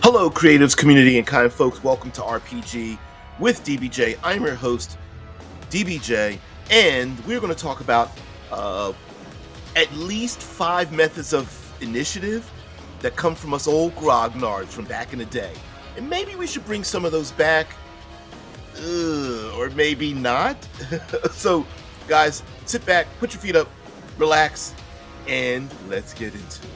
Hello, creatives, community, and kind folks. Welcome to RPG with DBJ. I'm your host, DBJ, and we're going to talk about at least 5 methods of initiative that come from us old grognards from back in the day. And maybe we should bring some of those back, or maybe not. So, guys, sit back, put your feet up, relax, and let's get into it.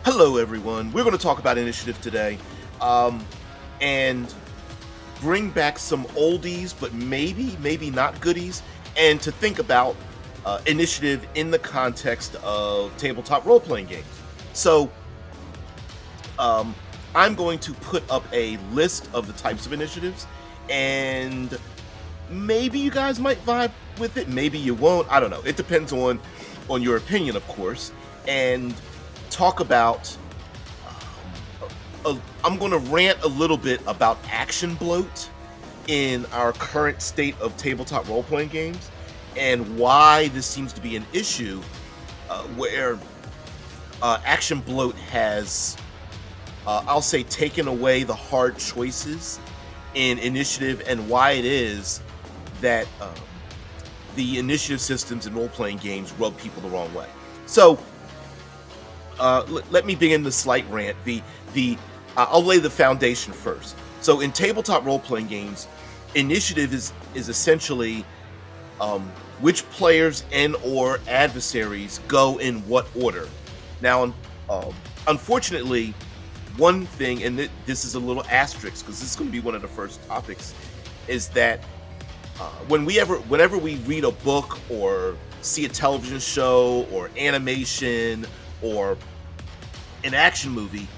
Hello, everyone. We're going to talk about initiative today, and bring back some oldies, but maybe not goodies, and to think about initiative in the context of tabletop role-playing games. So, I'm going to put up a list of the types of initiatives, and maybe you guys might vibe with it, maybe you won't. I don't know. It depends on your opinion, of course, and talk about I'm going to rant a little bit about action bloat in our current state of tabletop role-playing games and why this seems to be an issue where action bloat has I'll say taken away the hard choices in initiative, and why it is that the initiative systems in role-playing games rub people the wrong way. So let me begin the slight rant. I'll lay the foundation first. So in tabletop role-playing games, initiative is essentially which players and or adversaries go in what order. Now, unfortunately, one thing, and this is a little asterisk because this is going to be one of the first topics, is that whenever we read a book or see a television show or animation or an action movie,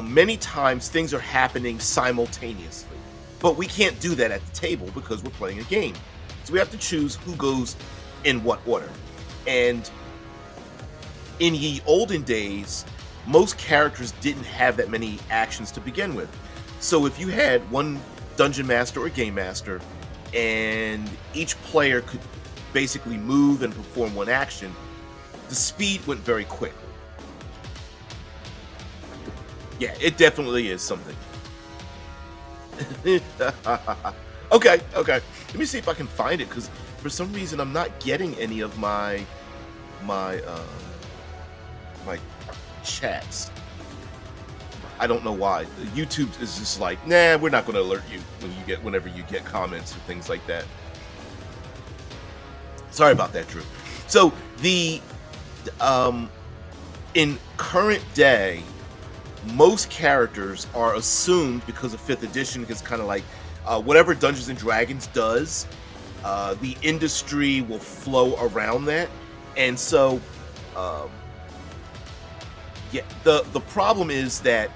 many times things are happening simultaneously, but we can't do that at the table because we're playing a game. So we have to choose who goes in what order. And in ye olden days, most characters didn't have that many actions to begin with. So if you had one dungeon master or game master, and each player could basically move and perform one action, the speed went very quick. Yeah, it definitely is something. Okay. Let me see if I can find it, because for some reason I'm not getting any of my chats. I don't know why. YouTube is just like, nah, we're not going to alert you whenever you get comments or things like that. Sorry about that, Drew. So in current day, most characters are assumed, because of 5th edition, because kind of like whatever Dungeons and Dragons does, the industry will flow around that. And so the problem is that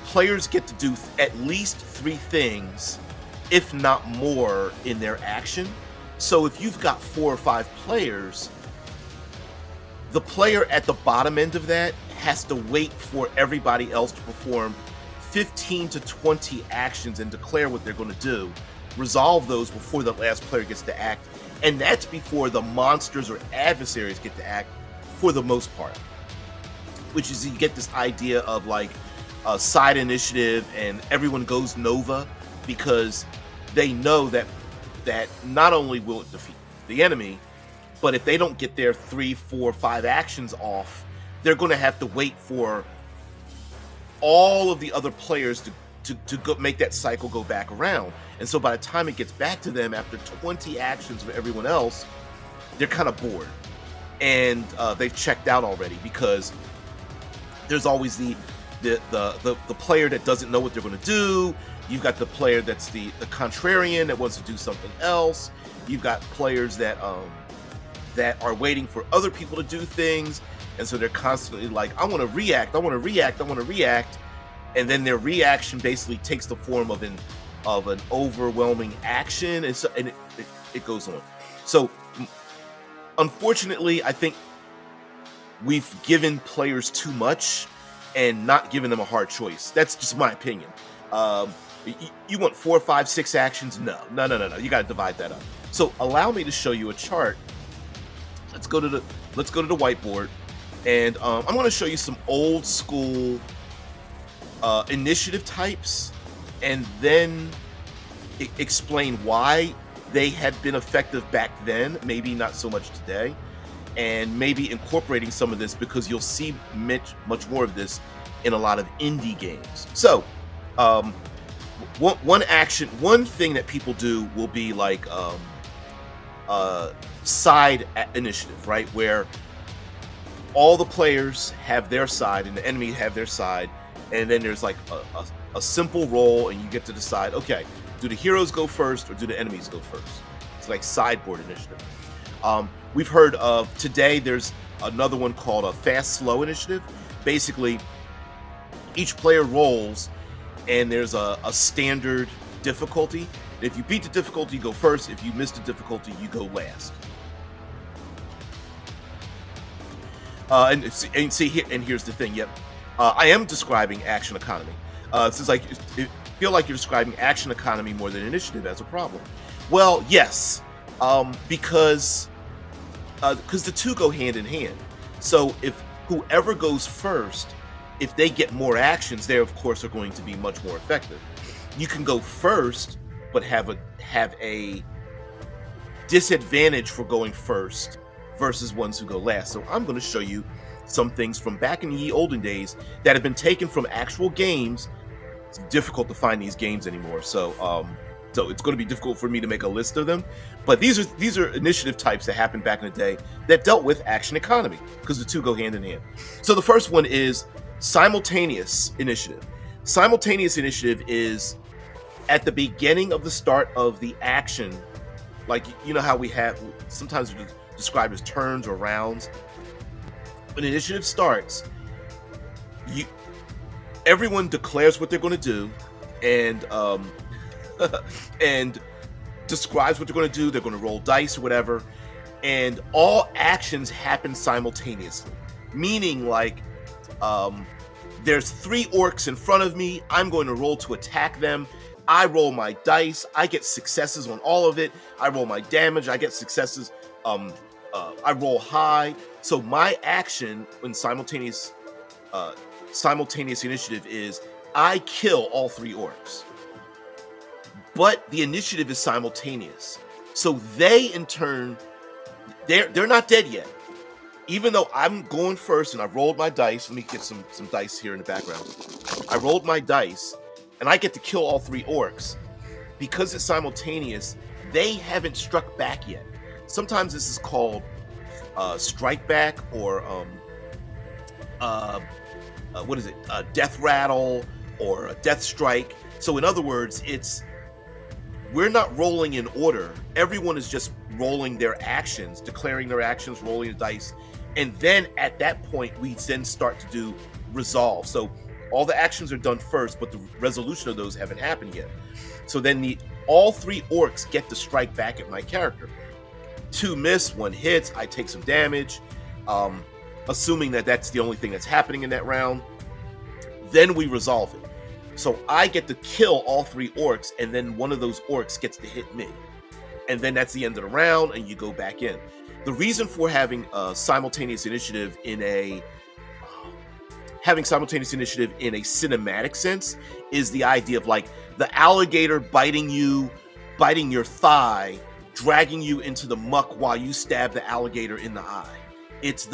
players get to do at least 3 things, if not more, in their action. So if you've got 4 or 5 players, the player at the bottom end of that has to wait for everybody else to perform 15 to 20 actions and declare what they're going to do, resolve those before the last player gets to act, and that's before the monsters or adversaries get to act, for the most part. Which is, you get this idea of like a side initiative, and everyone goes Nova because they know that not only will it defeat the enemy, but if they don't get their 3, 4, 5 actions off, they're going to have to wait for all of the other players to go make that cycle go back around. And so by the time it gets back to them after 20 actions of everyone else, they're kind of bored, and they've checked out already, because there's always the player that doesn't know what they're going to do. You've got the player that's the contrarian that wants to do something else. You've got players that are waiting for other people to do things, and so they're constantly like, I want to react, and then their reaction basically takes the form of an overwhelming action, and so it goes on. So unfortunately, I think we've given players too much and not given them a hard choice. That's just my opinion. You want 4, 5, 6 actions? No. You got to divide that up. So allow me to show you a chart. Let's go to the whiteboard, and I'm going to show you some old school initiative types, and then explain why they had been effective back then, maybe not so much today, and maybe incorporating some of this, because you'll see much more of this in a lot of indie games. So one thing that people do will be like side initiative, right, where all the players have their side and the enemy have their side, and then there's like a simple roll, and you get to decide, okay, do the heroes go first or do the enemies go first? It's like sideboard initiative. We've heard of, today there's another one called a fast-slow initiative. Basically, each player rolls, and there's a standard difficulty. If you beat the difficulty, you go first. If you miss the difficulty, you go last. And here's the thing. Yep, I am describing action economy. Since like I feel like you're describing action economy more than initiative as a problem. Well, yes, because the two go hand in hand. So if whoever goes first, if they get more actions, they of course are going to be much more effective. You can go first, but have a disadvantage for going first versus ones who go last. So I'm going to show you some things from back in the ye olden days that have been taken from actual games. It's difficult to find these games anymore, so it's going to be difficult for me to make a list of them. But these are initiative types that happened back in the day that dealt with action economy, because the two go hand in hand. So the first one is simultaneous initiative. Simultaneous initiative is at the beginning of the start of the action. Like, you know how we have, sometimes it's described as turns or rounds. When initiative starts, everyone declares what they're going to do, and and describes what they're going to do. They're going to roll dice or whatever, and all actions happen simultaneously. Meaning, like, there's 3 orcs in front of me. I'm going to roll to attack them. I roll my dice. I get successes on all of it. I roll my damage. I get successes. I roll high. So my action in simultaneous initiative is I kill all 3 orcs. But the initiative is simultaneous. So they, in turn, they're not dead yet. Even though I'm going first and I rolled my dice. Let me get some dice here in the background. I rolled my dice, and I get to kill all 3 orcs. Because it's simultaneous, they haven't struck back yet. Sometimes this is called strike back, or what is it? Death rattle, or a death strike. So in other words, we're not rolling in order. Everyone is just rolling their actions, declaring their actions, rolling the dice. And then at that point, we then start to do resolve. So all the actions are done first, but the resolution of those haven't happened yet. So then all 3 orcs get to strike back at my character. 2 miss, 1 hits, I take some damage, assuming that that's the only thing that's happening in that round. Then we resolve it. So I get to kill all 3 orcs, and then one of those orcs gets to hit me. And then that's the end of the round, and you go back in. The reason for having simultaneous initiative in a cinematic sense is the idea of, like, the alligator biting your thigh, dragging you into the muck while you stab the alligator in the eye. It's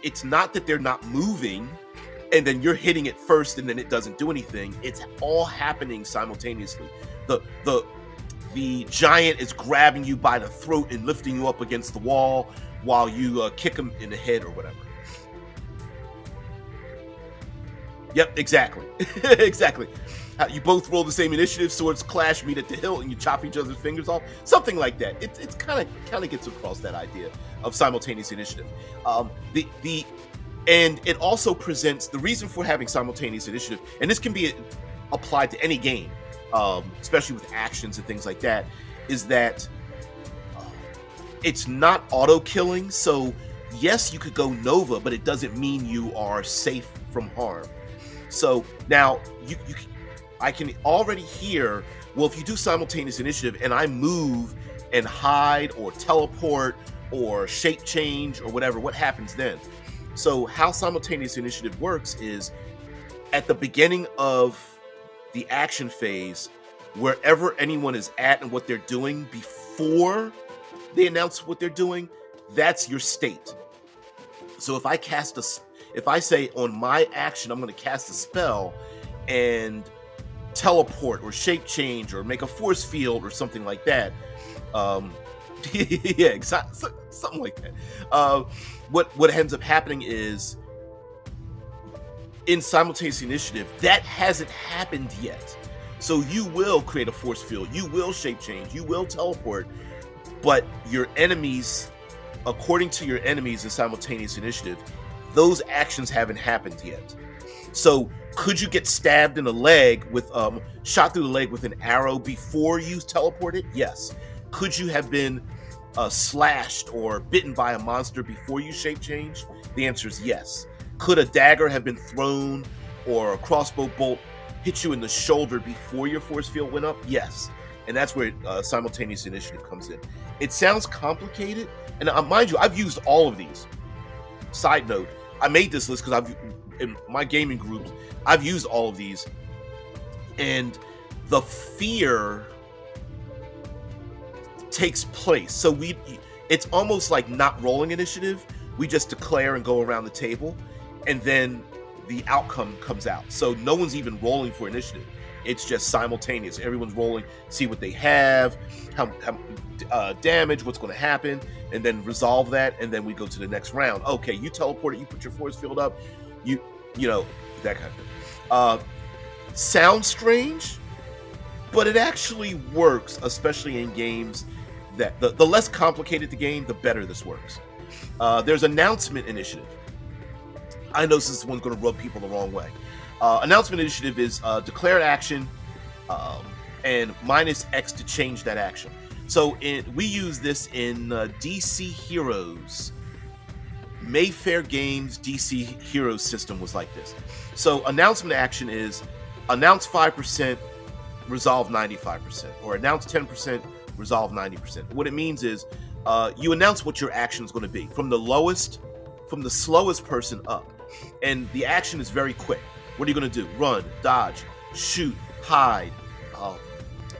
it's not that they're not moving and then you're hitting it first and then it doesn't do anything. It's all happening simultaneously. The giant is grabbing you by the throat and lifting you up against the wall while you kick him in the head or whatever. Yep, exactly. Exactly. You both roll the same initiative, swords clash, meet at the hilt, and you chop each other's fingers off. Something like that. It's kind of gets across that idea of simultaneous initiative. And it also presents the reason for having simultaneous initiative, and this can be applied to any game, especially with actions and things like that, is that it's not auto killing. So yes, you could go Nova, but it doesn't mean you are safe from harm. So now I can already hear, well, if you do simultaneous initiative and I move and hide or teleport or shape change or whatever, what happens then? So how simultaneous initiative works is at the beginning of the action phase, wherever anyone is at and what they're doing before they announce what they're doing, that's your state. So if I say on my action, I'm going to cast a spell and teleport or shape change or make a force field or something like that. Yeah, exactly, something like that. What ends up happening is in simultaneous initiative, that hasn't happened yet. So you will create a force field, you will shape change, you will teleport, but your enemies, according to your enemies in simultaneous initiative, those actions haven't happened yet. So could you get stabbed in the leg with shot through the leg with an arrow before you teleported? Yes. Could you have been slashed or bitten by a monster before you shape changed? The answer is yes. Could a dagger have been thrown or a crossbow bolt hit you in the shoulder before your force field went up? Yes. And that's where simultaneous initiative comes in. It sounds complicated, and mind you, I've used all of these. Side note, I made this list because in my gaming groups, I've used all of these, and the fear takes place. So it's almost like not rolling initiative. We just declare and go around the table, and then the outcome comes out. So no one's even rolling for initiative. It's just simultaneous. Everyone's rolling, see what they have, how damage, what's going to happen, and then resolve that, and then we go to the next round. Okay, you teleported, you put your force field up, you know, that kind of thing. Sounds strange, but it actually works, especially in games that the less complicated the game, the better this works. There's announcement initiative. I know this one's going to rub people the wrong way. Announcement initiative is declared action and minus X to change that action. So we use this in DC Heroes. Mayfair Games DC Heroes system was like this. So announcement action is announce 5%, resolve 95%, or announce 10%, resolve 90%. What it means is you announce what your action is going to be from the slowest person up, and the action is very quick. What are you going to do? Run, dodge, shoot, hide,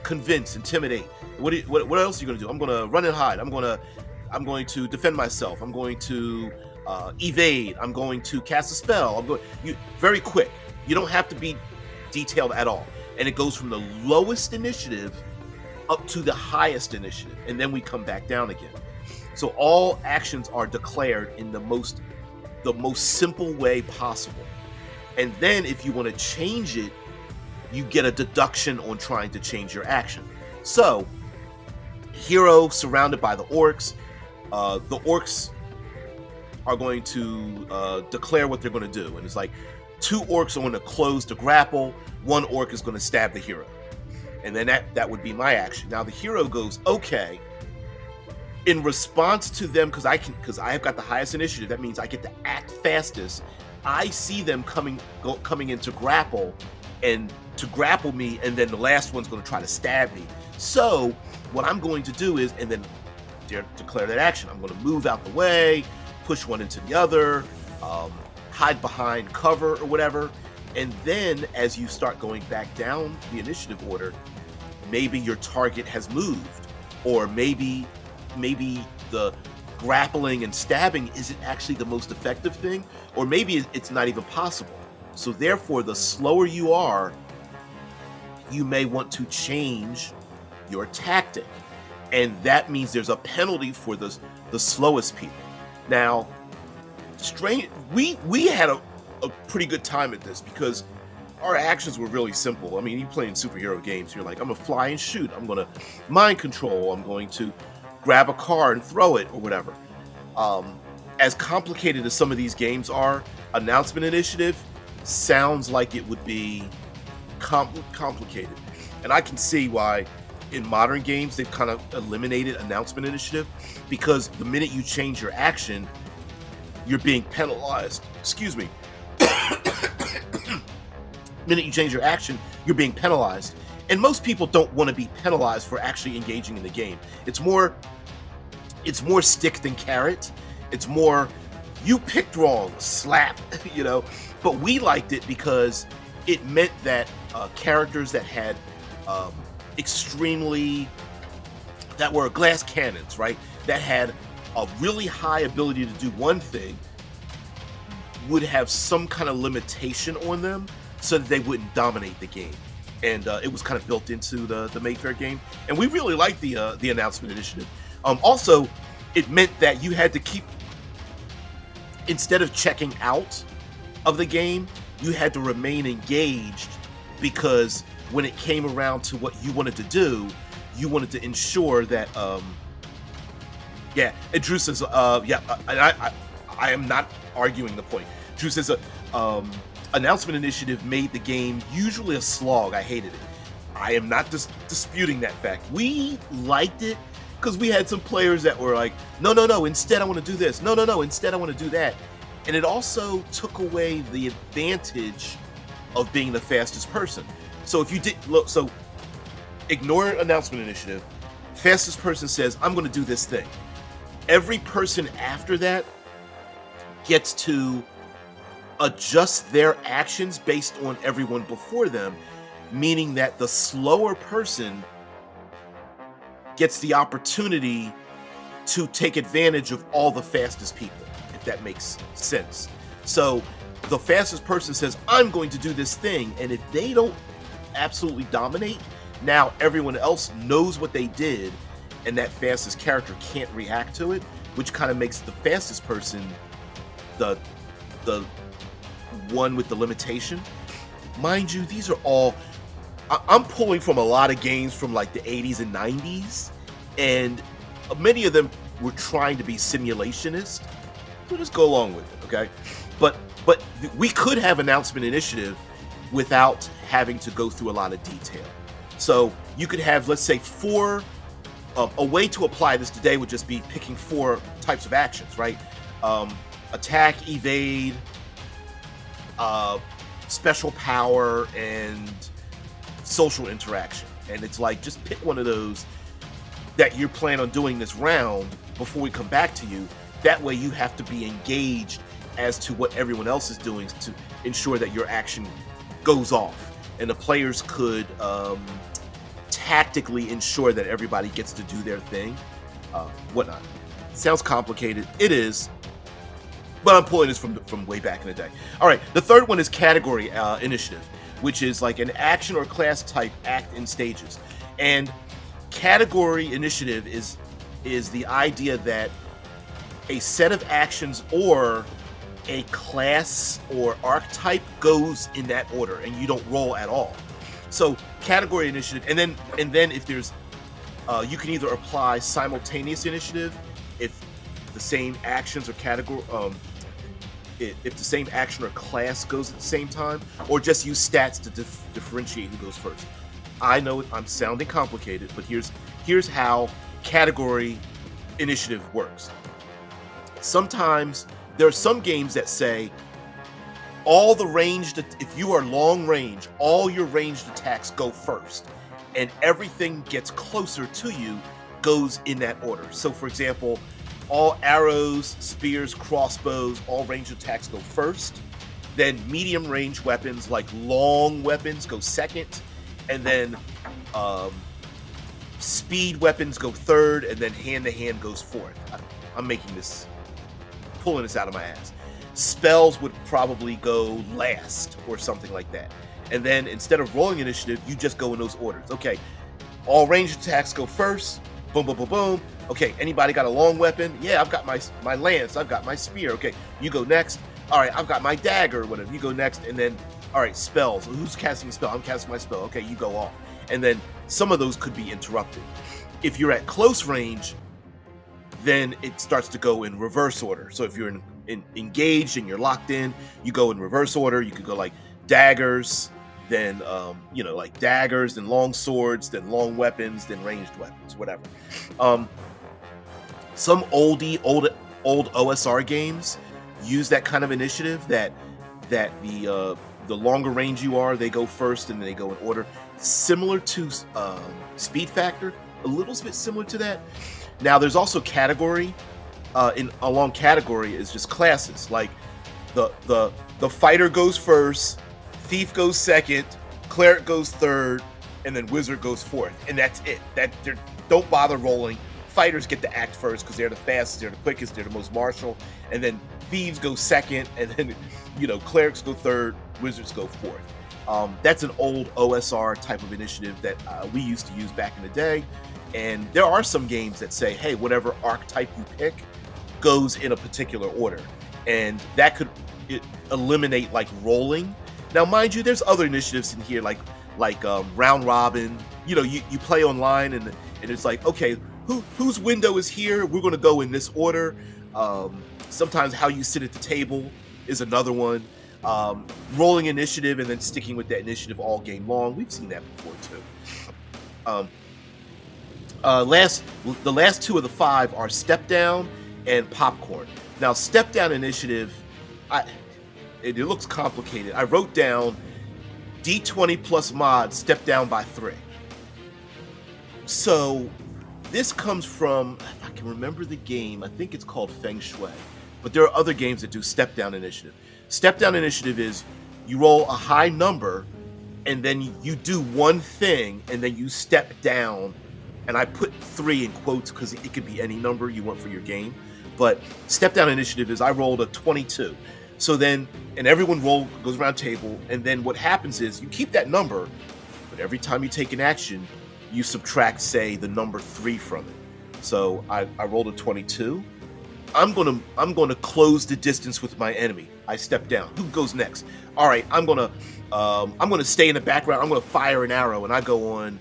convince, intimidate. What else are you going to do? I'm going to run and hide. I'm going to defend myself. I'm going to evade. I'm going to cast a spell. Very quick. You don't have to be detailed at all. And it goes from the lowest initiative up to the highest initiative, and then we come back down again. So all actions are declared in the most simple way possible. And then if you want to change it, you get a deduction on trying to change your action. So, hero surrounded by the orcs. The orcs are going to declare what they're going to do. And it's like 2 orcs are going to close the grapple. 1 orc is going to stab the hero. And then that would be my action. Now the hero goes, okay. In response to them, because I have got the highest initiative, that means I get to act fastest. I see them coming into grapple and to grapple me, and then the last one's going to try to stab me. So what I'm going to do is, and then declare that action. I'm going to move out the way, push one into the other, hide behind cover or whatever. And then as you start going back down the initiative order, maybe your target has moved, or maybe the grappling and stabbing isn't actually the most effective thing, or maybe it's not even possible. So therefore, the slower you are, you may want to change your tactic, and that means there's a penalty for the slowest people. Now, we had a pretty good time at this because our actions were really simple. I mean, you play in superhero games, you're like, I'm gonna fly and shoot, I'm gonna mind control, I'm going to grab a car and throw it or whatever. as complicated as some of these games are, announcement initiative sounds like it would be complicated. And I can see why in modern games they've kind of eliminated announcement initiative, because the minute you change your action, you're being penalized. Excuse me. Minute you change your action, you're being penalized. And most people don't want to be penalized for actually engaging in the game. It's more stick than carrot. It's more, you picked wrong, slap, you know. But we liked it because it meant that characters that had that were glass cannons, right? That had a really high ability to do one thing would have some kind of limitation on them so that they wouldn't dominate the game. And it was kind of built into the Mayfair game. And we really liked the announcement initiative. Also, it meant that you had to keep, instead of checking out of the game, you had to remain engaged, because when it came around to what you wanted to do, you wanted to ensure that, and Drew says, I am not arguing the point. Drew says, announcement initiative made the game usually a slog. I hated it. I am not disputing that fact. We liked it because we had some players that were like, no, instead I want to do this. No, instead I want to do that. And it also took away the advantage of being the fastest person. So if you did look, so ignore announcement initiative, fastest person says, I'm going to do this thing. Every person after that gets to adjust their actions based on everyone before them, meaning that the slower person gets the opportunity to take advantage of all the fastest people, if that makes sense. So the fastest person says, I'm going to do this thing, and if they don't absolutely dominate, now everyone else knows what they did, and that fastest character can't react to it, which kind of makes the fastest person the one with the limitation. Mind you, these are all, I'm pulling from a lot of games from like the 80s and 90s, and many of them were trying to be simulationist. So just go along with it, okay? But we could have announcement initiative without having to go through a lot of detail. So you could have, let's say, a way to apply this today would just be picking 4 types of actions, right? Attack, evade, special power, and social interaction. And it's like, just pick one of those that you plan on doing this round before we come back to you. That way you have to be engaged as to what everyone else is doing to ensure that your action goes off. And the players could tactically ensure that everybody gets to do their thing, whatnot. Sounds complicated. It is. But I'm pulling this from way back in the day. All right, the third one is category initiative, which is like an action or class type act in stages. And category initiative is the idea that a set of actions or a class or archetype goes in that order, and you don't roll at all. So category initiative, and then if there's, you can either apply simultaneous initiative if the same actions or category, if the same action or class goes at the same time, or just use stats to differentiate who goes first. I know I'm sounding complicated, but here's how category initiative works. Sometimes there are some games that say all the ranged, if you are long range, all your ranged attacks go first, and everything gets closer to you goes in that order. So for example, all arrows, spears, crossbows, all ranged attacks go first. Then medium range weapons like long weapons go second, and then speed weapons go third, and then hand-to-hand goes fourth. I'm pulling this out of my ass. Spells would probably go last or something like that. And then instead of rolling initiative, you just go in those orders. Okay, all ranged attacks go first. Boom, boom, boom, boom. Okay, anybody got a long weapon? Yeah, I've got my lance. I've got my spear. Okay, you go next. All right, I've got my dagger or whatever. You go next. And then, all right, spells. Who's casting a spell? I'm casting my spell. Okay, you go off. And then some of those could be interrupted. If you're at close range, then it starts to go in reverse order. So if you're engaged and you're locked in, you go in reverse order. You could go like daggers, then like daggers, then long swords, then long weapons, then ranged weapons, whatever. Some old OSR games use that kind of initiative, that the longer range you are, they go first and then they go in order, similar to Speed Factor, a little bit similar to that. Now there's also category. Along category is just classes, like the fighter goes first, thief goes second, cleric goes third, and then wizard goes fourth, and that's it. Don't bother rolling. Fighters get to act first because they're the fastest, they're the quickest, they're the most martial, and then thieves go second, and then clerics go third, wizards go fourth. That's an old OSR type of initiative that we used to use back in the day, and there are some games that say, hey, whatever archetype you pick goes in a particular order, and that could eliminate like rolling. Now, mind you, there's other initiatives in here like round robin. You play online and it's like, okay, whose window is here? We're going to go in this order. Sometimes how you sit at the table is another one. Rolling initiative and then sticking with that initiative all game long. We've seen that before too. The last two of the 5 are step down and popcorn. Now, step down initiative, it looks complicated. I wrote down D20 plus mod, step down by 3. So this comes from, if I can remember the game, I think it's called Feng Shui, but there are other games that do step down initiative. Step down initiative is you roll a high number and then you do one thing and then you step down, and I put 3 in quotes because it could be any number you want for your game. But step down initiative is I rolled a 22. So then, and everyone goes around table, and then what happens is you keep that number, but every time you take an action, you subtract, say, the number 3 from it. So I rolled a 22. I'm gonna close the distance with my enemy. I step down. Who goes next? All right, I'm gonna stay in the background. I'm gonna fire an arrow, and I go on.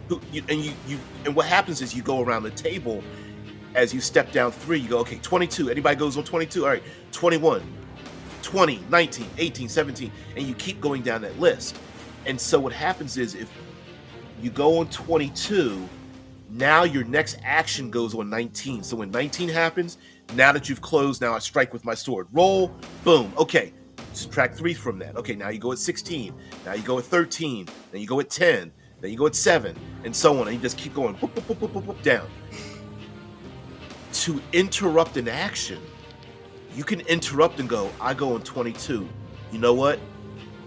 And what happens is you go around the table. As you step down 3, you go, okay, 22. Anybody goes on 22? All right, 21, 20, 19, 18, 17, and you keep going down that list. And so what happens is if you go on 22, now your next action goes on 19. So when 19 happens, now that you've closed, now I strike with my sword. Roll, boom, okay. Subtract 3 from that. Okay, now you go at 16. Now you go at 13. Then you go at 10. Then you go at 7, and so on. And you just keep going, boop, boop, boop, boop, boop, boop, down. To interrupt an action, you can interrupt and go, I go on 22. You know what?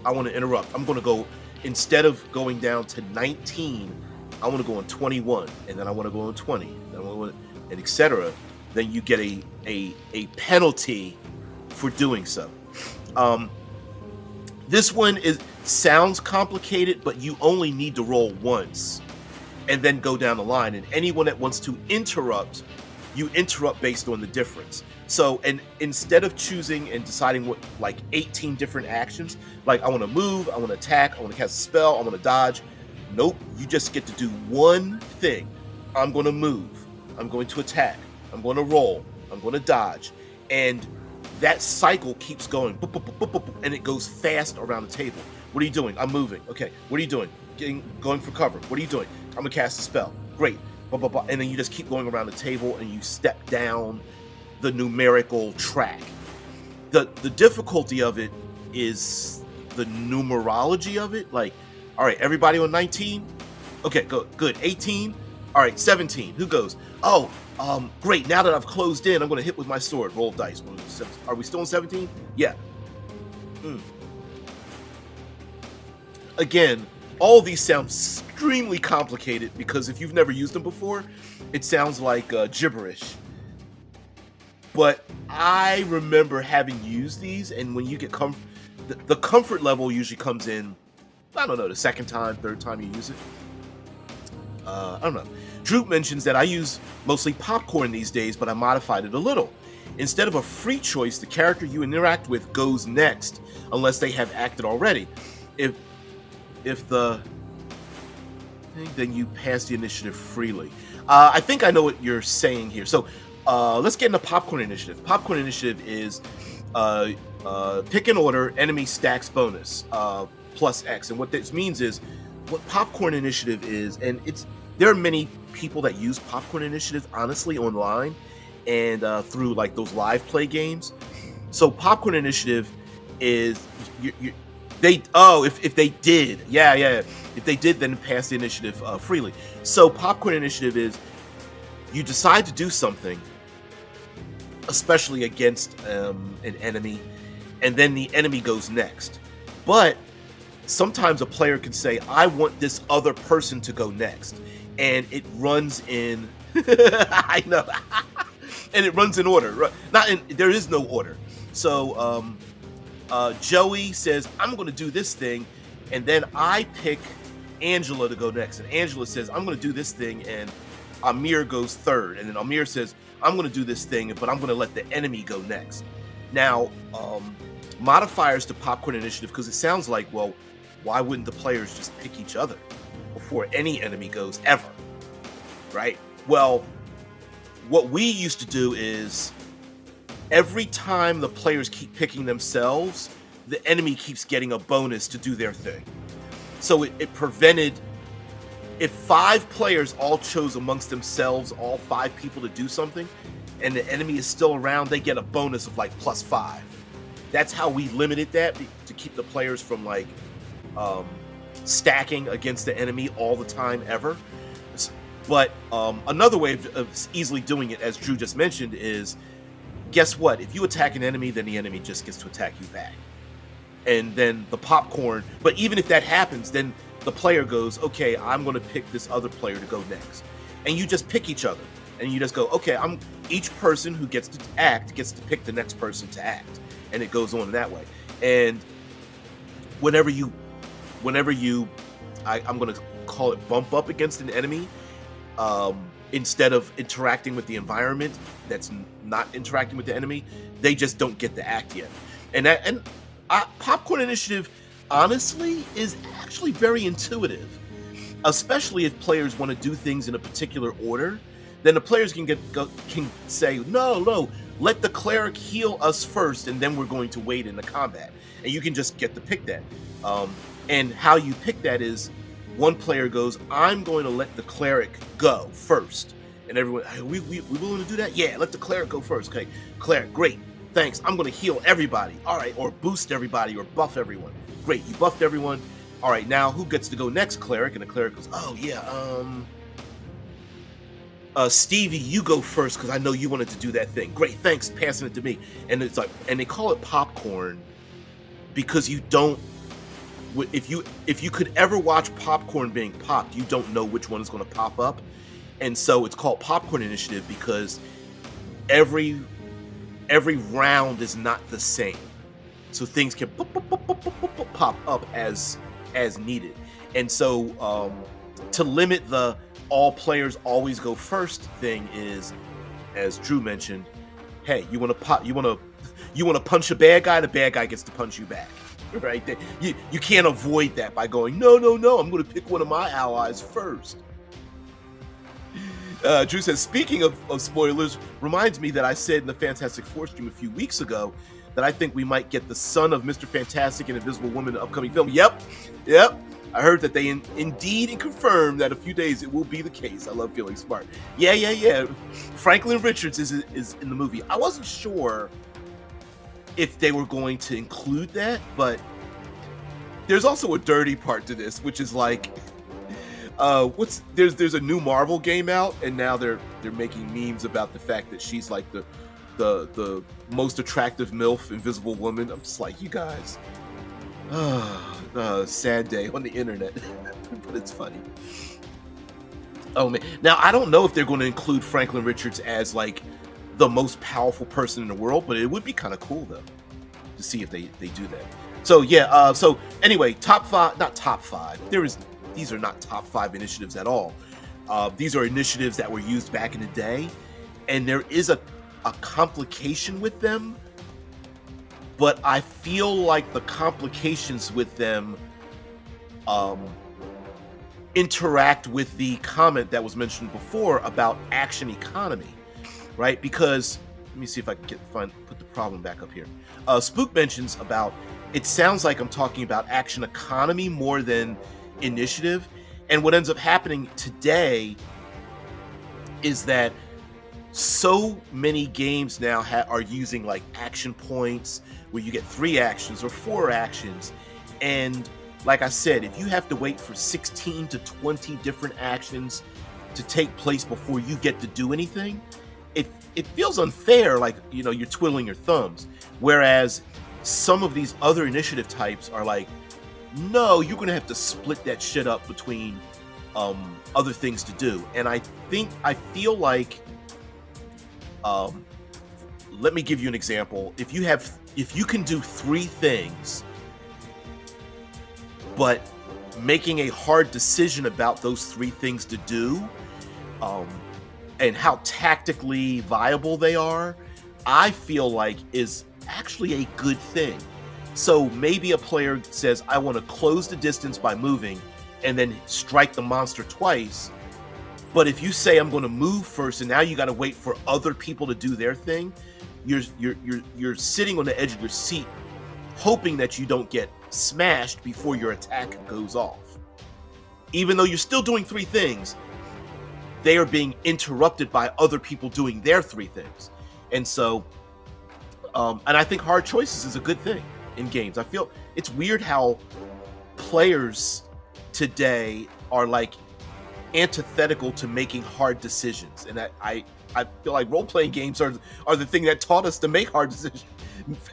I want to interrupt. I'm going to go, instead of going down to 19, I want to go on 21, and then I want to go on 20, and etc. Then you get a penalty for doing so. This one sounds complicated, but you only need to roll once and then go down the line. And anyone that wants to interrupt, you interrupt based on the difference. So, and instead of choosing and deciding what, like 18 different actions, like I want to move, I want to attack, I want to cast a spell, I want to dodge. Nope, you just get to do one thing. I'm going to move, I'm going to attack, I'm going to roll, I'm going to dodge. And that cycle keeps going, boop, boop, boop, boop, boop, and it goes fast around the table. What are you doing? I'm moving. Okay, what are you doing? Going for cover. What are you doing? I'm going to cast a spell. Great. Blah, blah, blah. And then you just keep going around the table and you step down the numerical track. The difficulty of it is the numerology of it. Like, all right, everybody on 19? Okay, good. 18? All right, 17. Who goes? Oh, great. Now that I've closed in, I'm going to hit with my sword. Roll dice. Are we still on 17? Yeah. Again, all of these sound extremely complicated because if you've never used them before, it sounds like gibberish. But I remember having used these, and when you get the comfort level usually comes in, I don't know, the second time, third time you use it. I don't know. Droop mentions that I use mostly popcorn these days, but I modified it a little. Instead of a free choice, the character you interact with goes next, unless they have acted already. If the thing, then you pass the initiative freely. I think I know what you're saying here. So let's get into popcorn initiative. Popcorn initiative is pick an order, enemy stacks bonus plus X. And what this means is what popcorn initiative is, and there are many people that use popcorn initiative honestly online and through like those live play games. So popcorn initiative is if they did, if they did, then pass the initiative freely. So popcorn initiative is you decide to do something, especially against an enemy, and then the enemy goes next. But sometimes a player can say, I want this other person to go next, and it runs in I know and it runs in order. There is no order. So Joey says, I'm going to do this thing, and then I pick Angela to go next. And Angela says, I'm going to do this thing, and Amir goes third. And then Amir says, I'm going to do this thing, but I'm going to let the enemy go next. Now, modifiers to popcorn initiative, because it sounds like, well, why wouldn't the players just pick each other before any enemy goes ever, right? Well, what we used to do is every time the players keep picking themselves, the enemy keeps getting a bonus to do their thing. So it prevented, if 5 players all chose amongst themselves, all 5 people to do something, and the enemy is still around, they get a bonus of like +5. That's how we limited that, to keep the players from like stacking against the enemy all the time ever. But another way of easily doing it, as Drew just mentioned, is guess what? If you attack an enemy, then the enemy just gets to attack you back. And then the popcorn, but even if that happens, then the player goes, okay, I'm going to pick this other player to go next. And you just pick each other. And you just go, okay, each person who gets to act gets to pick the next person to act. And it goes on that way. And whenever you, I'm going to call it bump up against an enemy, instead of interacting with the environment that's not interacting with the enemy, they just don't get the act yet. And popcorn initiative, honestly, is actually very intuitive, especially if players want to do things in a particular order. Then the players can say, no, let the cleric heal us first, and then we're going to wait in the combat. And you can just get to pick that. And how you pick that is, one player goes, I'm going to let the cleric go first. And everyone, hey, we willing to do that? Yeah, let the cleric go first. Okay, cleric, great, thanks. I'm going to heal everybody. All right, or boost everybody, or buff everyone. Great, you buffed everyone. All right, now who gets to go next, cleric? And the cleric goes, oh yeah, Stevie, you go first because I know you wanted to do that thing. Great, thanks, passing it to me. And it's like, and they call it popcorn because you don't. If you could ever watch popcorn being popped, you don't know which one is going to pop up, and so it's called popcorn initiative because every round is not the same, so things can pop up as needed. And so to limit the all players always go first thing is, as Drew mentioned, hey, you want to punch a bad guy, the bad guy gets to punch you back. Right there, you can't avoid that by going, no, I'm going to pick one of my allies first. Drew says, speaking of spoilers, reminds me that I said in the Fantastic Four stream a few weeks ago that I think we might get the son of Mr. Fantastic and Invisible Woman in the upcoming film. Yep. I heard that they indeed confirmed that a few days it will be the case. I love feeling smart. Yeah. Franklin Richards is in the movie. I wasn't sure if they were going to include that, but there's also a dirty part to this, which is like, there's a new Marvel game out, and now they're making memes about the fact that she's like the most attractive MILF Invisible Woman. I'm just like, you guys, sad day on the internet, but it's funny. Oh man, now I don't know if they're going to include Franklin Richards as like the most powerful person in the world, but it would be kind of cool though to see if they do that. So yeah, so anyway, not top five. These are not top 5 initiatives at all. These are initiatives that were used back in the day, and there is a complication with them, but I feel like the complications with them interact with the comment that was mentioned before about action economy, right? Because let me see if I can put the problem back up here. Spook mentions about, it sounds like I'm talking about action economy more than initiative. And what ends up happening today is that so many games now are using like action points where you get 3 actions or 4 actions. And like I said, if you have to wait for 16 to 20 different actions to take place before you get to do anything, it feels unfair, like, you know, you're twiddling your thumbs. Whereas some of these other initiative types are like, no, you're gonna have to split that shit up between other things to do. And I feel like, let me give you an example. If you can do 3 things, but making a hard decision about those 3 things to do, and how tactically viable they are, I feel like is actually a good thing. So maybe a player says, I want to close the distance by moving and then strike the monster twice. But if you say I'm going to move first and now you got to wait for other people to do their thing, you're sitting on the edge of your seat hoping that you don't get smashed before your attack goes off. Even though you're still doing 3 things, they are being interrupted by other people doing their 3 things. And so, and I think hard choices is a good thing in games. I feel it's weird how players today are like antithetical to making hard decisions. And I feel like role-playing games are the thing that taught us to make hard decisions.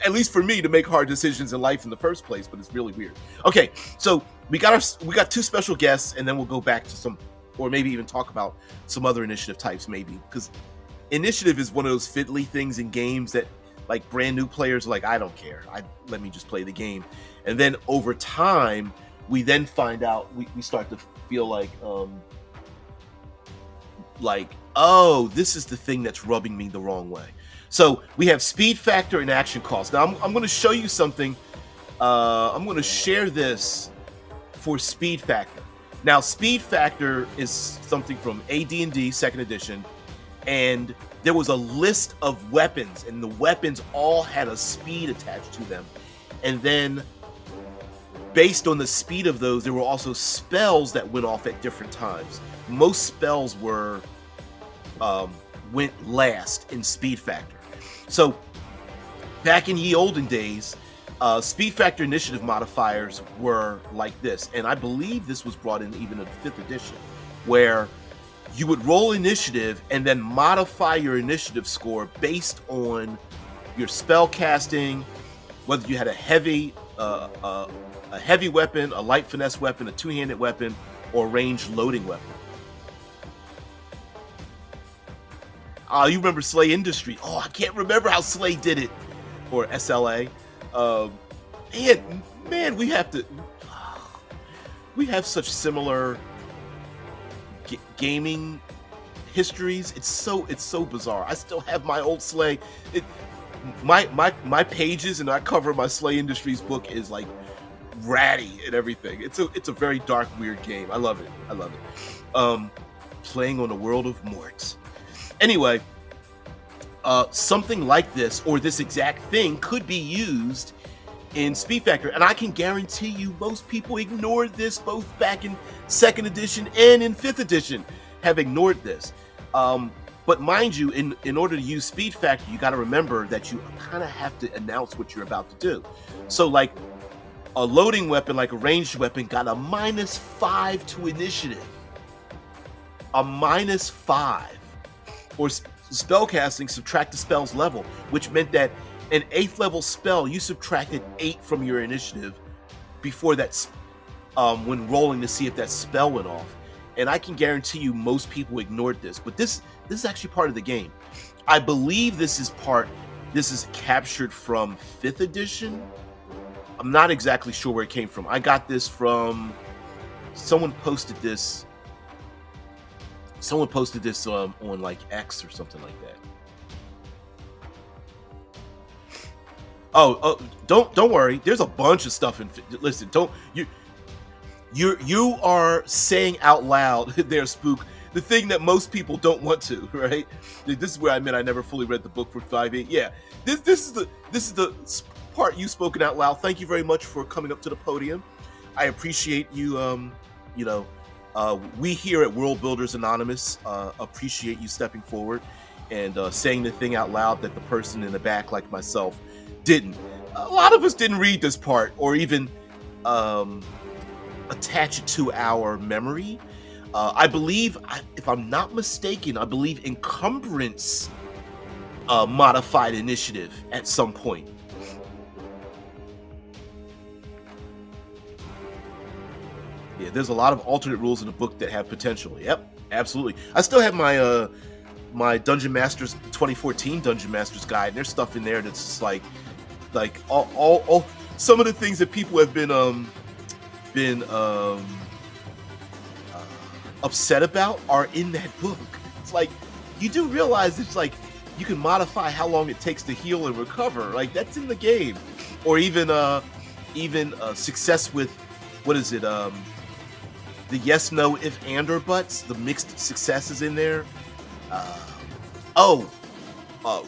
At least for me, to make hard decisions in life in the first place, but it's really weird. Okay, so we got 2 special guests, and then we'll go back to some, or maybe even talk about some other initiative types, maybe, because initiative is one of those fiddly things in games that, like, brand new players are like, I don't care, let me just play the game. And then over time, we then find out, we start to feel like, oh, this is the thing that's rubbing me the wrong way. So we have speed factor and action cost. Now I'm going to show you something. I'm going to share this for speed factor. Now, speed factor is something from AD&D 2nd edition, and there was a list of weapons, and the weapons all had a speed attached to them. And then based on the speed of those, there were also spells that went off at different times. Most spells went last in speed factor. So back in ye olden days, speed factor initiative modifiers were like this, and I believe this was brought in even in 5th edition, where you would roll initiative and then modify your initiative score based on your spell casting, whether you had a heavy weapon, a light finesse weapon, a 2-handed weapon, or ranged loading weapon. You remember Slay Industry? Oh, I can't remember how Slay did it, or SLA. Man, we have such similar gaming histories. It's so bizarre. I still have my old Slay. My pages and I cover my Slay Industries book is like ratty and everything. It's a very dark, weird game. I love it. Playing on the world of Mort. Anyway, something like this, or this exact thing, could be used in speed factor, and I can guarantee you most people ignored this both back in 2nd edition and in 5th edition have ignored this. But mind you, in order to use speed factor, you got to remember that you kind of have to announce what you're about to do. So like a loading weapon, like a ranged weapon, got a -5 to initiative. A -5. Or spellcasting, subtract the spell's level, which meant that an 8th level spell, you subtracted 8 from your initiative before that's when rolling to see if that spell went off. And I can guarantee you most people ignored this, but this is actually part of the game. I believe this is captured from 5th edition. I'm not exactly sure where it came from. I got this from someone posted this on like X or something like that. Oh, don't worry. There's a bunch of stuff in. Listen, You are saying out loud there, Spook, the thing that most people don't want to, right? This is where I meant I never fully read the book for 5e. Yeah, this is the part you spoken out loud. Thank you very much for coming up to the podium. I appreciate you. You know, we here at World Builders Anonymous appreciate you stepping forward and saying the thing out loud that the person in the back, like myself, didn't. A lot of us didn't read this part or even attach it to our memory. I believe, if I'm not mistaken, I believe encumbrance modified initiative at some point. Yeah, there's a lot of alternate rules in the book that have potential. Yep, absolutely. I still have my my Dungeon Masters 2014 Dungeon Masters guide, and there's stuff in there that's just like all some of the things that people have been upset about are in that book. It's like, you do realize it's like you can modify how long it takes to heal and recover. Like, that's in the game. Or even success with, what is it? The yes, no, if, and, or buts. The mixed successes in there.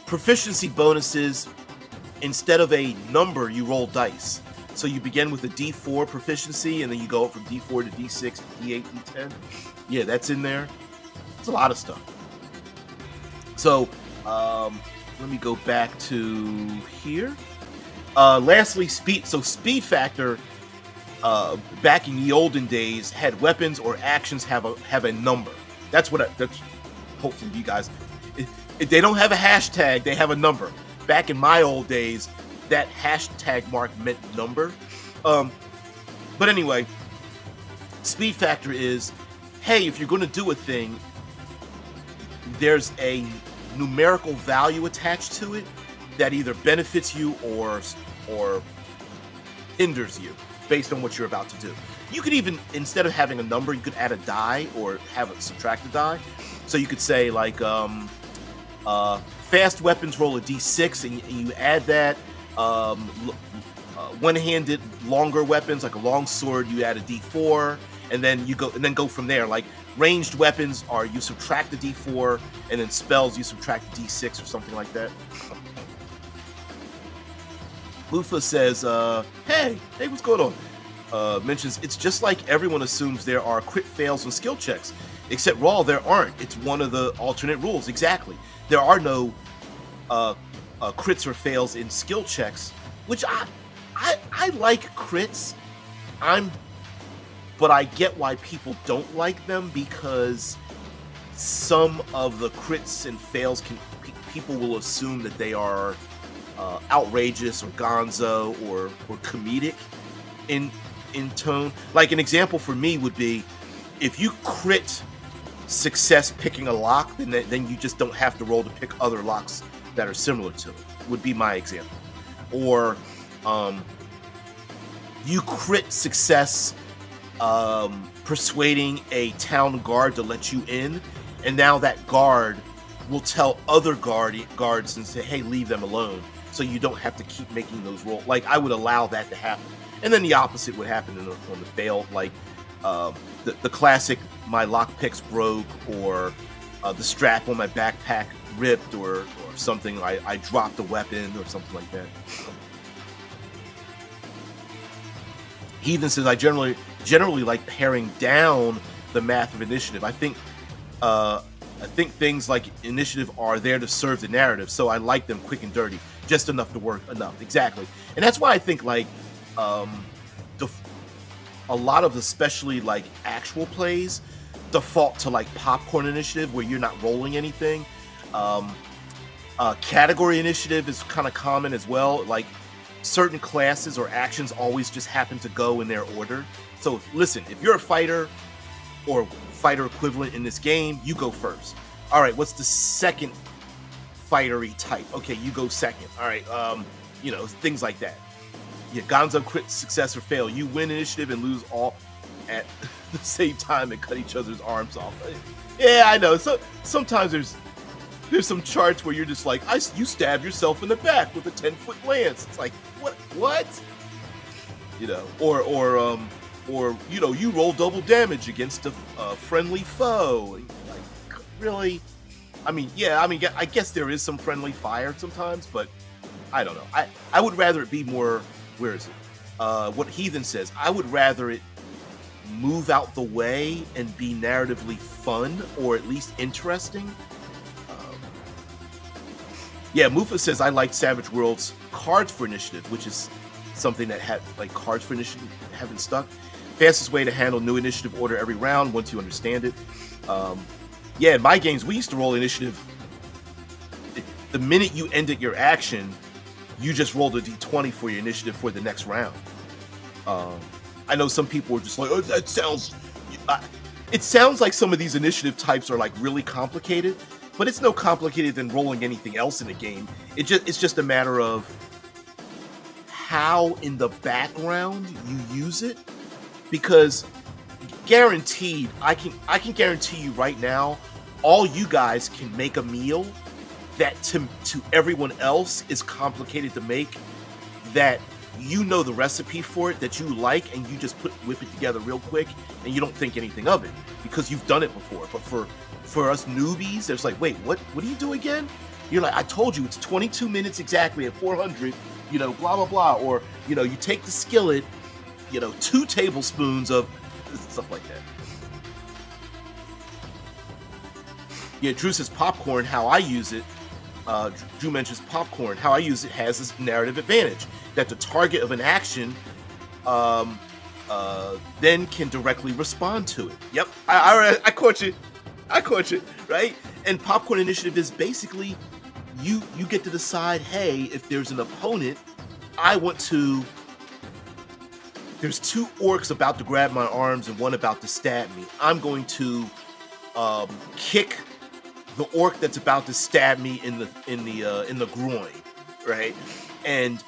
Proficiency bonuses. Instead of a number, you roll dice. So you begin with a D4 proficiency, and then you go up from D4 to D6, D8, D10. Yeah, that's in there. It's a lot of stuff. So let me go back to here. Lastly, speed. So speed factor. Back in the olden days, had weapons or actions have a number. That's hopefully you guys. If they don't have a hashtag, they have a number. Back in my old days, that hashtag mark meant number. But anyway, speed factor is, hey, if you're going to do a thing, there's a numerical value attached to it that either benefits you or hinders you based on what you're about to do. You could even, instead of having a number, you could add a die or have it subtract a die. So you could say like fast weapons roll a d6 and you add that. One-handed longer weapons like a long sword, you add a d4, and then you go from there. Like ranged weapons are, you subtract the d4, and then spells you subtract the d6 or something like that. Lufa says, hey, what's going on? Mentions, it's just like everyone assumes there are crit fails and skill checks. Except Raw, there aren't. It's one of the alternate rules. Exactly. There are no crits or fails in skill checks, which I like crits. But I get why people don't like them, because some of the crits and fails people will assume that they are outrageous or gonzo or comedic in tone. Like an example for me would be, if you crit success picking a lock, then you just don't have to roll to pick other locks that are similar to it, would be my example. Or you crit success persuading a town guard to let you in, and now that guard will tell other guards and say, hey, leave them alone, so you don't have to keep making those rolls. Like, I would allow that to happen. And then the opposite would happen on the fail, like the classic, my lockpicks broke, or the strap on my backpack ripped, or something, I dropped a weapon or something like that. Heathen says, I generally like paring down the math of initiative. I think things like initiative are there to serve the narrative, so I like them quick and dirty, just enough to work enough. Exactly. And that's why I think like a lot of, especially like actual plays, default to like popcorn initiative where you're not rolling anything. Category initiative is kind of common as well. Like certain classes or actions always just happen to go in their order. So listen, if you're a fighter or fighter equivalent in this game, you go first. All right, what's the second fightery type? Okay, you go second. All right, things like that. Yeah, Gonzo crit success or fail. You win initiative and lose all at the same time and cut each other's arms off. Yeah, I know. So sometimes there's some charts where you're just like, you stab yourself in the back with a 10-foot lance. It's like, what? or you roll double damage against a friendly foe. Like, really? I mean, yeah, I guess there is some friendly fire sometimes, but I don't know. I would rather it be more. Where is it? What Heathen says. I would rather it move out the way and be narratively fun, or at least interesting. Yeah, Mufa says I like Savage Worlds Cards for Initiative, which is something that had like Cards for Initiative haven't stuck. Fastest way to handle new initiative order every round once you understand it. Yeah, in my games we used to roll initiative. The minute you ended your action, you just rolled a d20 for your initiative for the next round. I know some people are just like, oh, that sounds. It sounds like some of these initiative types are like really complicated, but it's no complicated than rolling anything else in a game. It's just a matter of how in the background you use it, because guaranteed, I can guarantee you right now, all you guys can make a meal that to everyone else is complicated to make, that you know the recipe for it, that you like, and you just whip it together real quick, and you don't think anything of it because you've done it before. But for us newbies, there's like, wait, what do you do again? You're like, I told you it's 22 minutes exactly at 400, blah blah blah, or you take the skillet, 2 tablespoons of stuff like that. Yeah, Drew says popcorn. How I use it. Drew mentions popcorn. How I use it has this narrative advantage that the target of an action then can directly respond to it. Yep, I caught you. Right? And popcorn initiative is basically you get to decide, hey, if there's an opponent, there's 2 orcs about to grab my arms and one about to stab me. I'm going to kick the orc that's about to stab me in the groin, right? And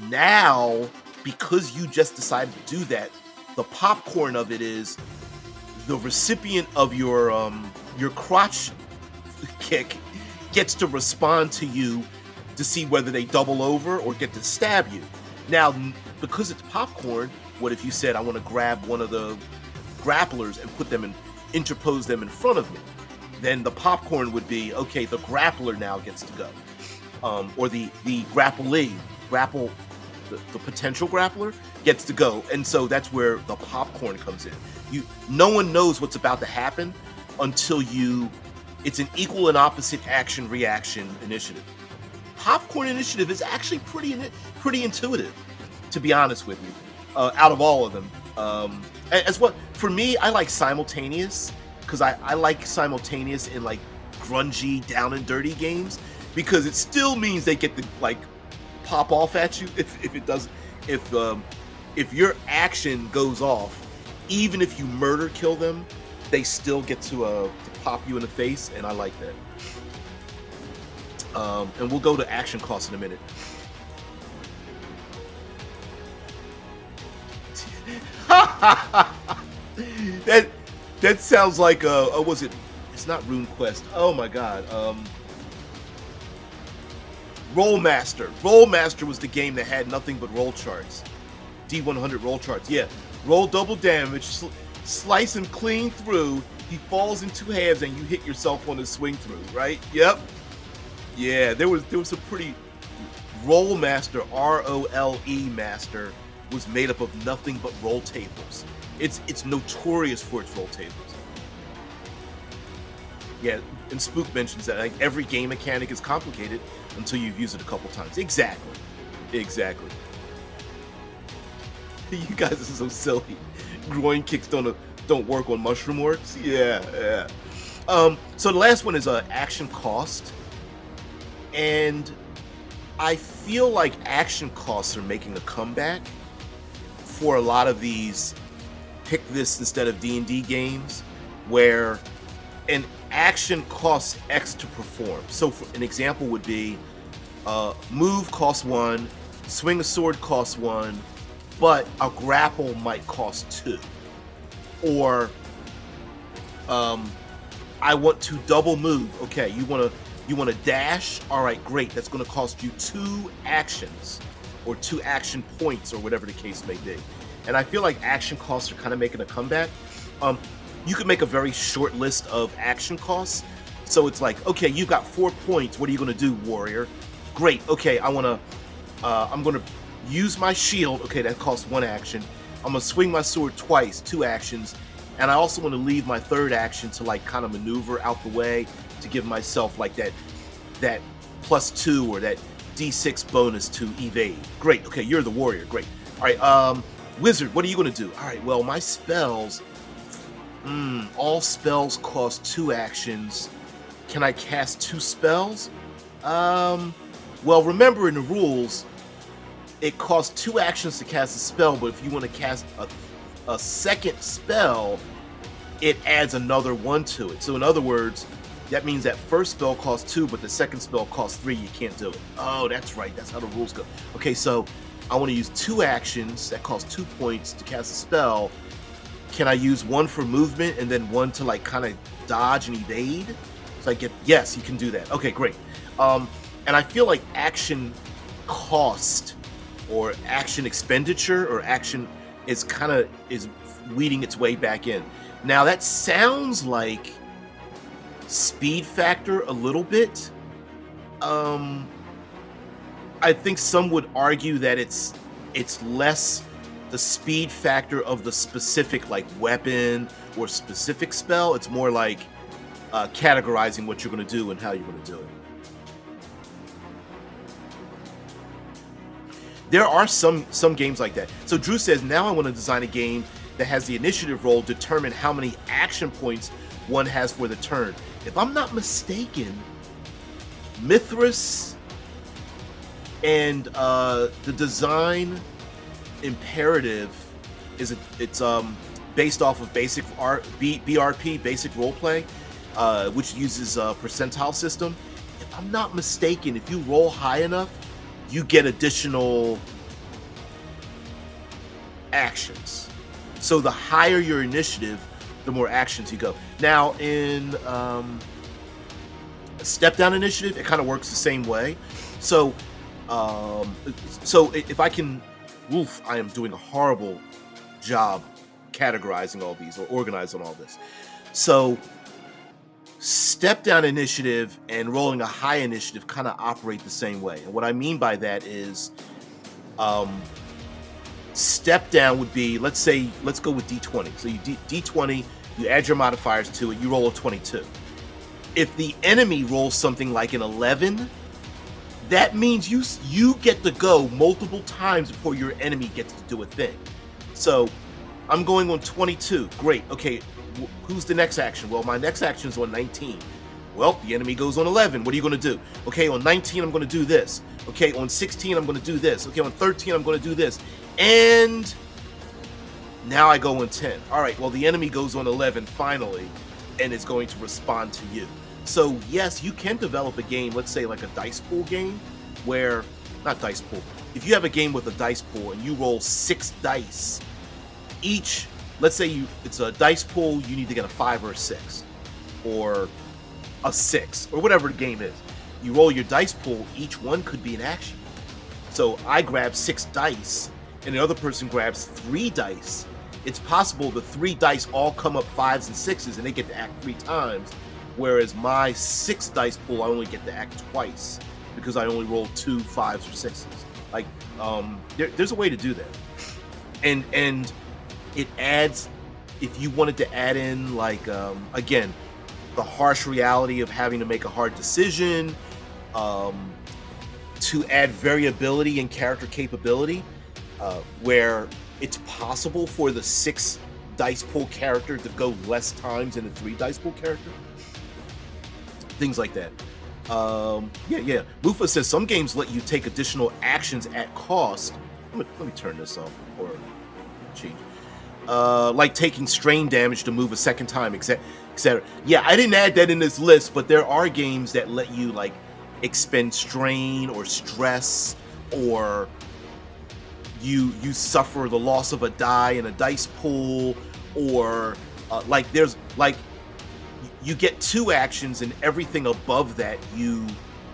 now, because you just decided to do that, the popcorn of it is the recipient of your crotch kick gets to respond to you to see whether they double over or get to stab you. Now, because it's popcorn, what if you said, I want to grab one of the grapplers and interpose them in front of me? Then the popcorn would be, okay, the grappler now gets to go. Or the grapplee, the potential grappler gets to go. And so that's where the popcorn comes in. No one knows what's about to happen until it's an equal and opposite action-reaction initiative. Popcorn initiative is actually pretty intuitive, to be honest with you, out of all of them. For me, I like Simultaneous, because I like Simultaneous in like grungy, down and dirty games, because it still means they get to like pop off at you if your action goes off, even if you kill them, they still get to pop you in the face, and I like that. And we'll go to action costs in a minute. That sounds like was it? It's not RuneQuest. Oh my god. Rollmaster. Rollmaster was the game that had nothing but roll charts. D100 roll charts. Yeah. Roll double damage. Slice him clean through. He falls in 2 halves, and you hit yourself on his swing through. Right? Yep. Yeah. There was a pretty. Rollmaster. ROLE Master was made up of nothing but roll tables. It's notorious for its roll tables. Yeah, and Spook mentions that like every game mechanic is complicated until you've used it a couple times. Exactly. You guys are so silly. Groin kicks don't work on mushroom orcs. Yeah. So the last one is action cost, and I feel like action costs are making a comeback for a lot of these pick this instead of D&D games, where an action costs X to perform. So for an example would be move costs 1, swing a sword costs 1, but a grapple might cost 2. Or I want to double move. Okay, you want to dash? All right, great. That's going to cost you 2 actions or 2 action points or whatever the case may be. and I feel like action costs are kind of making a comeback. You could make a very short list of action costs. So it's like, okay, you got 4 points. What are you going to do, warrior? Great. Okay, I'm going to use my shield. Okay, that costs 1 action. I'm going to swing my sword twice, 2 actions. And I also want to leave my 3rd action to like kind of maneuver out the way to give myself like that +2 or that D6 bonus to evade. Great. Okay, you're the warrior. Great. All right, wizard, what are you going to do? All right, well, my spells, all spells cost 2 actions. Can I cast 2 spells? Well, remember in the rules, it costs 2 actions to cast a spell, but if you want to cast a second spell, it adds another 1 to it. So in other words, that means that first spell costs 2, but the second spell costs 3. You can't do it. Oh, that's right. That's how the rules go. Okay, so I want to use 2 actions that cost 2 points to cast a spell. Can I use 1 for movement and then 1 to like kind of dodge and evade? So I get, yes, you can do that. Okay, great. And I feel like action cost or action expenditure or action is weeding its way back in. Now that sounds like speed factor a little bit. I think some would argue that it's less the speed factor of the specific like weapon or specific spell. It's more like categorizing what you're going to do and how you're going to do it. There are some games like that. So Drew says, now I want to design a game that has the initiative roll determine how many action points one has for the turn. If I'm not mistaken, Mithras and the design imperative it's based off of basic BRP, basic roleplay, which uses a percentile system. If I'm not mistaken, if you roll high enough, you get additional actions. So the higher your initiative, the more actions you go. Now in step down initiative, it kind of works the same way. So if I can, I am doing a horrible job categorizing all these or organizing all this. So step down initiative and rolling a high initiative kind of operate the same way. And what I mean by that is step down would be, let's go with D20. So you D20, you add your modifiers to it, you roll a 22. If the enemy rolls something like an 11, that means you get to go multiple times before your enemy gets to do a thing. So I'm going on 22. Great. Okay, who's the next action? Well, my next action is on 19. Well, the enemy goes on 11. What are you going to do? Okay, on 19, I'm going to do this. Okay, on 16, I'm going to do this. Okay, on 13, I'm going to do this. And now I go on 10. All right, well, the enemy goes on 11 finally, and is going to respond to you. So yes, you can develop a game, let's say like a dice pool game, where, not dice pool, if you have a game with a dice pool and you roll 6 dice, each, let's say it's a dice pool, you need to get a 5 or a 6, or a 6, or whatever the game is. You roll your dice pool, each one could be an action. So I grab 6 dice, and the other person grabs 3 dice. It's possible the 3 dice all come up 5s and 6s, and they get to act 3 times, whereas my 6 dice pool, I only get to act twice, because I only roll 2 5s or 6s. Like, there's a way to do that. And it adds, if you wanted to add in, like, again, the harsh reality of having to make a hard decision, to add variability in character capability, where it's possible for the 6 dice pool character to go less times than the 3 dice pool character. Things like that. Yeah. Mufa says some games let you take additional actions at cost. Let me turn this off or change. Like taking strain damage to move a second time, etc. Yeah, I didn't add that in this list, but there are games that let you like expend strain or stress, or you suffer the loss of a die in a dice pool, or like there's like you get 2 actions and everything above that you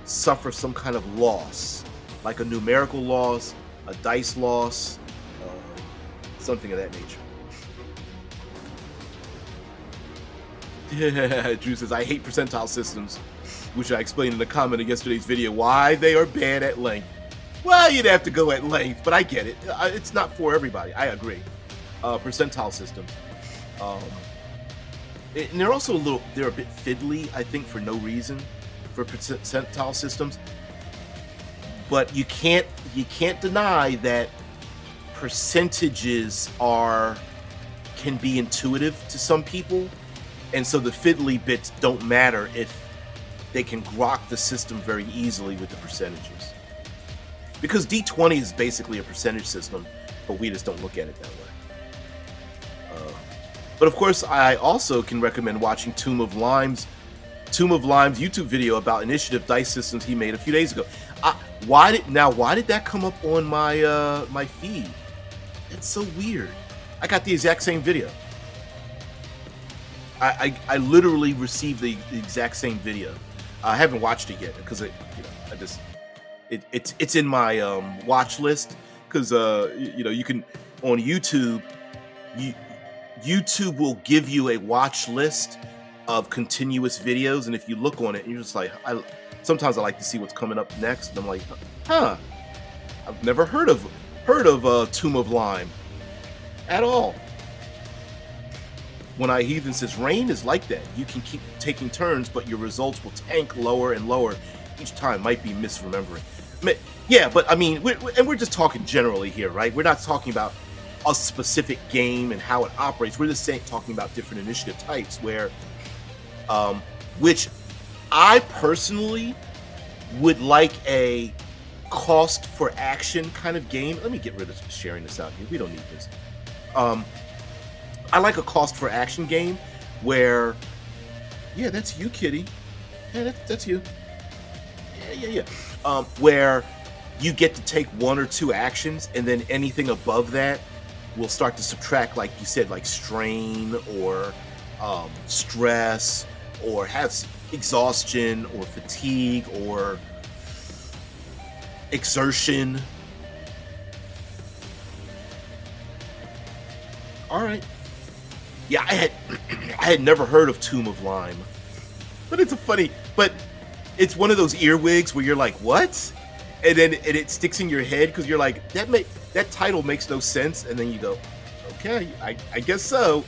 suffer some kind of loss, like a numerical loss, a dice loss, something of that nature. Yeah, Drew says, I hate percentile systems, which I explained in the comment of yesterday's video, why they are bad at length. Well, you'd have to go at length, but I get it. It's not for everybody. I agree. Percentile systems. And they're also they're a bit fiddly, I think, for no reason, for percentile systems. But you can't deny that percentages can be intuitive to some people. And so the fiddly bits don't matter if they can grok the system very easily with the percentages. Because D20 is basically a percentage system, but we just don't look at it that way. But of course, I also can recommend watching Tomb of Lime's YouTube video about initiative dice systems he made a few days ago. Why did that come up on my feed? It's so weird. I got the exact same video. I literally received the exact same video. I haven't watched it yet because it's in my watch list, because you can on YouTube. YouTube will give you a watch list of continuous videos, and if you look on it, you're just like, sometimes I like to see what's coming up next, and I'm like, huh, I've never heard of Tomb of Lime at all. When I Heathen says, rain is like that. You can keep taking turns, but your results will tank lower and lower each time. Might be misremembering. Yeah, but I mean, we're just talking generally here, right? We're not talking about a specific game and how it operates. We're just talking about different initiative types, where, which I personally would like a cost for action kind of game. Let me get rid of sharing this out here. We don't need this. I like a cost for action game where, yeah, that's you, Kitty. Yeah, that's you. Yeah. Where you get to take one or two actions, and then anything above that will start to subtract, like you said, like strain or stress, or have exhaustion or fatigue or exertion. All right. Yeah, I had never heard of Tomb of Lime, but it's one of those earwigs where you're like, what? And then it sticks in your head because you're like, that title makes no sense, and then you go, okay, I guess so.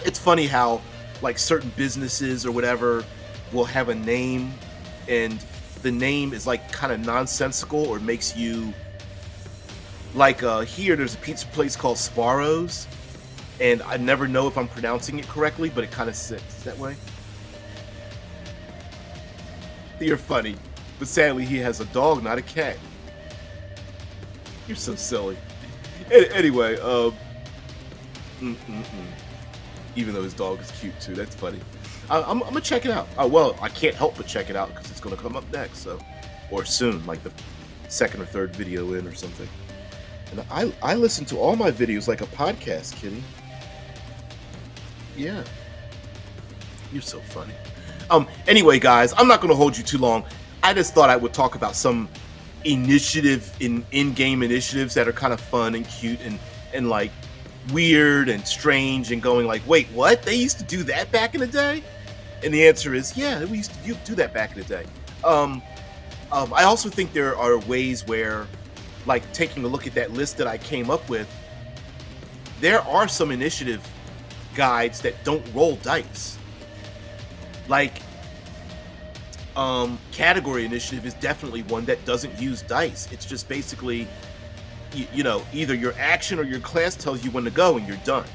It's funny how like certain businesses or whatever will have a name, and the name is like kind of nonsensical or makes you like, here there's a pizza place called Sparrow's, and I never know if I'm pronouncing it correctly, but it kind of sits that way. You're funny, but sadly he has a dog, not a cat. You're so silly. Anyway, even though his dog is cute too, that's funny. I'm gonna check it out. Well, I can't help but check it out because it's gonna come up next, or soon, like the second or third video in or something. And I listen to all my videos like a podcast, Kitty. Yeah. You're so funny. Anyway, guys, I'm not going to hold you too long. I just thought I would talk about some in-game initiatives that are kind of fun and cute and like weird and strange, and going like, wait, what? They used to do that back in the day? And the answer is, yeah, we used to do that back in the day. I also think there are ways where, like, taking a look at that list that I came up with, there are some initiative guides that don't roll dice. Like, category initiative is definitely one that doesn't use dice. It's just basically, you know, either your action or your class tells you when to go and you're done.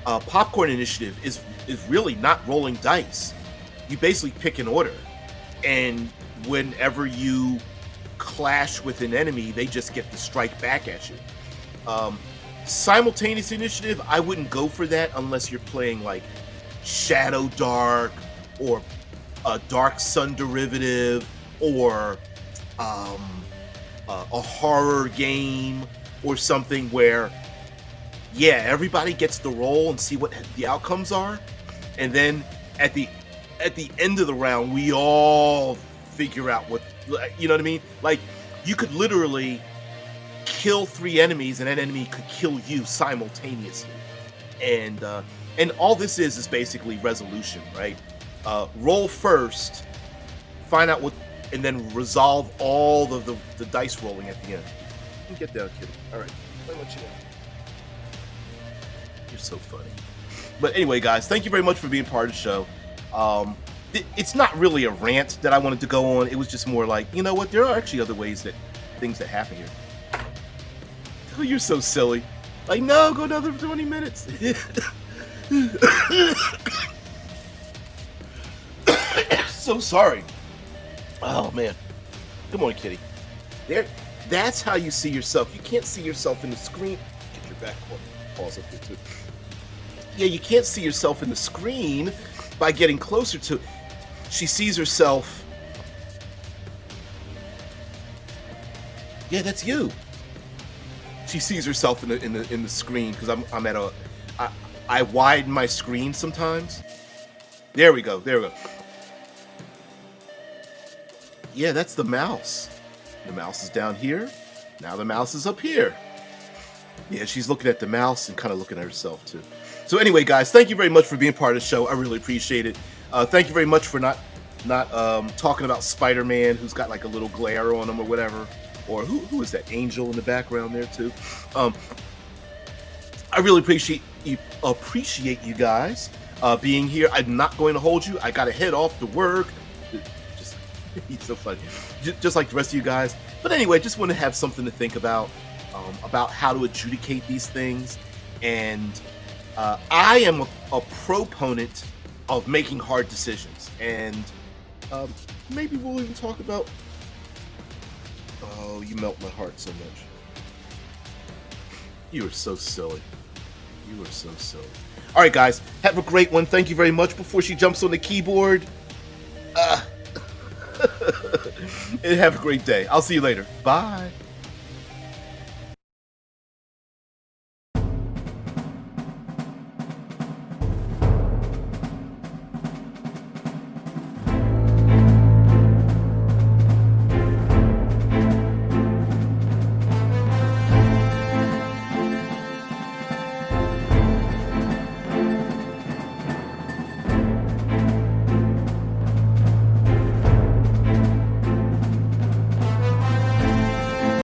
Popcorn initiative is really not rolling dice. You basically pick an order, and whenever you clash with an enemy, they just get to strike back at you. Simultaneous initiative, I wouldn't go for that unless you're playing like Shadow Dark or a Dark Sun derivative, or a horror game or something where, yeah, everybody gets to roll and see what the outcomes are, and then at the end of the round we all figure out what, you know what I mean? Like, you could literally kill 3 enemies, and that enemy could kill you simultaneously. And all this is basically resolution, right? Roll first, find out what, and then resolve all the dice rolling at the end. Get down, kitty. All right, let me let you know. You're so funny. But anyway, guys, thank you very much for being part of the show. It's not really a rant that I wanted to go on. It was just more like, you know what? There are actually other ways that things that happen here. Oh, you're so silly. Like, no, go another 20 minutes. So sorry. Oh, man. Good morning, kitty. That's how you see yourself. You can't see yourself in the screen. Get your back paws up here, too. Yeah, you can't see yourself in the screen by getting closer to it. She sees herself. Yeah, that's you. She sees herself in the screen because I'm at a. I widen my screen sometimes. There we go. There we go. Yeah, that's the mouse. The mouse is down here. Now the mouse is up here. Yeah, she's looking at the mouse and kind of looking at herself too. So anyway, guys, thank you very much for being part of the show. I really appreciate it. Thank you very much for not talking about Spider-Man, who's got like a little glare on him or whatever. Or who is that angel in the background there too? I really appreciate you guys being here. I'm not going to hold you. I got to head off to work. He's so funny, just like the rest of you guys. But anyway, just want to have something to think about how to adjudicate these things. And I am a proponent of making hard decisions. And maybe we'll even talk about. Oh, you melt my heart so much. You are so silly. You are so silly. All right, guys, have a great one. Thank you very much. Before she jumps on the keyboard, and have a great day. I'll see you later. Bye.